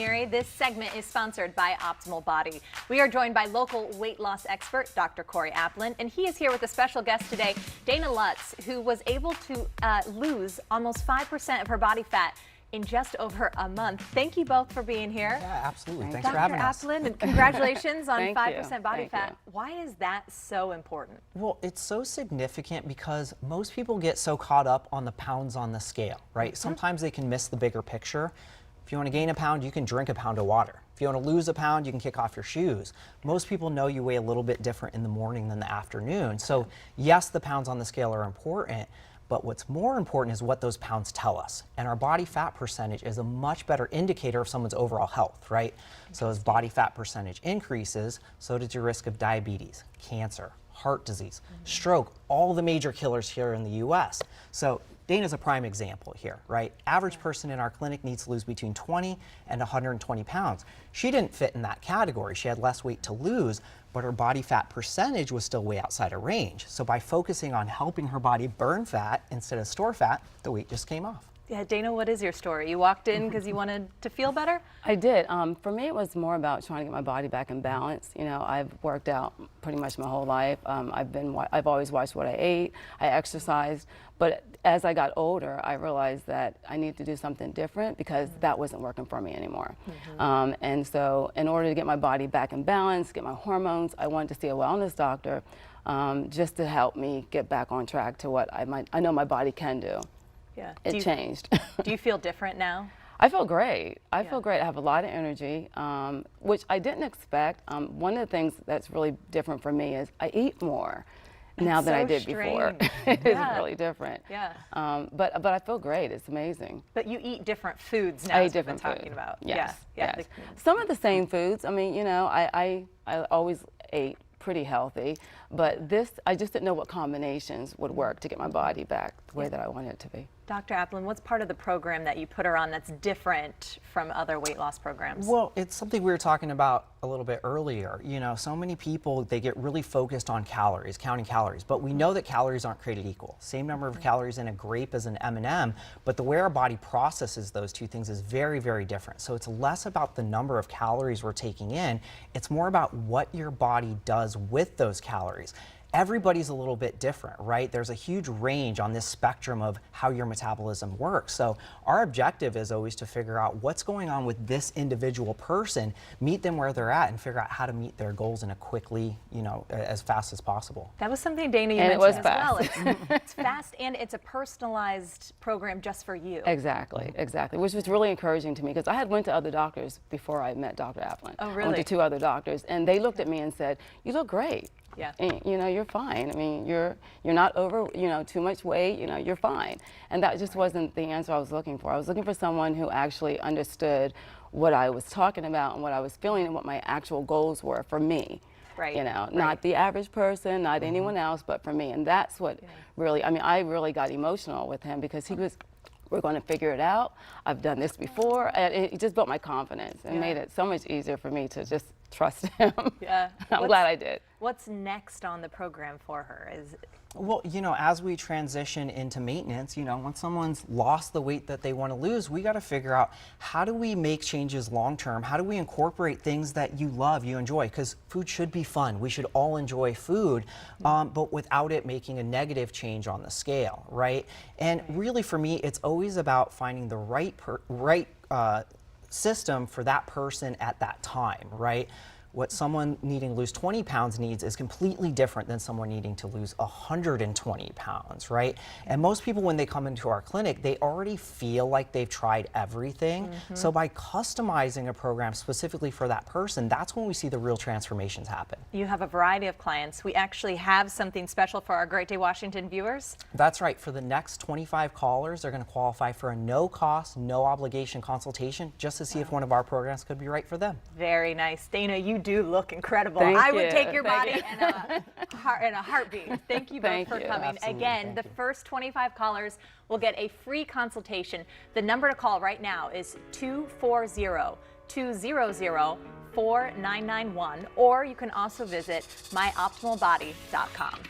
This segment is sponsored by Optimal Body. We are joined by local weight loss expert, Dr. Corey Applin, and he is here with a special guest today, Dana Lutz, who was able to lose almost 5% of her body fat in just over a month. Thank you both for being here. Yeah, absolutely. Thanks for having us. Dr. Applin, and congratulations on 5% body Thank fat. you. Why is that so important? Well, it's so significant because most people get so caught up on the pounds on the scale, right? Sometimes they can miss the bigger picture. If you want to gain a pound, you can drink a pound of water. If you want to lose a pound, you can kick off your shoes. Most people know you weigh a little bit different in the morning than the afternoon. So yes, the pounds on the scale are important, but what's more important is what those pounds tell us. And our body fat percentage is a much better indicator of someone's overall health, right? So as body fat percentage increases, so does your risk of diabetes, cancer, heart disease, stroke, all the major killers here in the US. So Dana's a prime example here, right? Average person in our clinic needs to lose between 20 and 120 pounds. She didn't fit in that category. She had less weight to lose, but her body fat percentage was still way outside of range. So by focusing on helping her body burn fat instead of store fat, the weight just came off. Yeah, Dana, what is your story? You walked in because you wanted to feel better? I did. For me, it was more about trying to get my body back in balance. You know, I've worked out pretty much my whole life. I've always watched what I ate. I exercised. But as I got older, I realized that I need to do something different because that wasn't working for me anymore. And so in order to get my body back in balance, get my hormones, I wanted to see a wellness doctor just to help me get back on track to what I know my body can do. Yeah. It changed. Do you feel different now? I feel great. I feel great. I have a lot of energy, which I didn't expect. One of the things that's really different for me is I eat more now than I did before. It's really different. Yeah. But I feel great. It's amazing. But you eat different foods now. I eat different talking food. about. Yes. Yeah. Yes. Some of the same foods. I mean, you know, I always ate pretty healthy, but I just didn't know what combinations would work to get my body back the way that I wanted it to be. Dr. Applin, what's part of the program that you put her on that's different from other weight loss programs? Well, it's something we were talking about a little bit earlier. You know, so many people, they get really focused on calories, counting calories, but we know that calories aren't created equal. Same number of calories in a grape as an M&M, but the way our body processes those two things is very, very different. So it's less about the number of calories we're taking in, it's more about what your body does with those calories. Everybody's a little bit different, right? There's a huge range on this spectrum of how your metabolism works. So our objective is always to figure out what's going on with this individual person, meet them where they're at, and figure out how to meet their goals in a quickly, you know, as fast as possible. That was something, Dana, you mentioned as well. It's fast and it's a personalized program just for you. Exactly, exactly, which was really encouraging to me because I had went to other doctors before I met Dr. Applin. Oh, really? I went to 2 other doctors, and they looked at me and said, "You look great." Yeah. And, you know, you're fine. I mean, you're not over, you know, too much weight, you know, you're fine. And that just wasn't the answer I was looking for. I was looking for someone who actually understood what I was talking about and what I was feeling and what my actual goals were for me. Right. You know, not the average person, not anyone else, but for me. And that's what really, I mean, I really got emotional with him because he was, we're going to figure it out. I've done this before. And it just built my confidence and made it so much easier for me to just trust him. Yeah. I'm glad I did. What's next on the program for her? Well, you know, as we transition into maintenance, you know, when someone's lost the weight that they want to lose, we got to figure out how do we make changes long term? How do we incorporate things that you love, you enjoy? Because food should be fun. We should all enjoy food, but without it making a negative change on the scale, right? And really for me, it's always about finding the right system for that person at that time, right? What someone needing to lose 20 pounds needs is completely different than someone needing to lose 120 pounds, right? And most people, when they come into our clinic, they already feel like they've tried everything. So by customizing a program specifically for that person, that's when we see the real transformations happen. You have a variety of clients. We actually have something special for our Great Day Washington viewers. That's right. For the next 25 callers, they're going to qualify for a no-cost, no-obligation consultation just to see if one of our programs could be right for them. Very nice. Dana, you do look incredible. Thank I would you. take your Thank body in a heartbeat. Thank you both for coming. Absolutely. Again, the first 25 callers will get a free consultation. The number to call right now is 240-200-4991, or you can also visit myoptimalbody.com.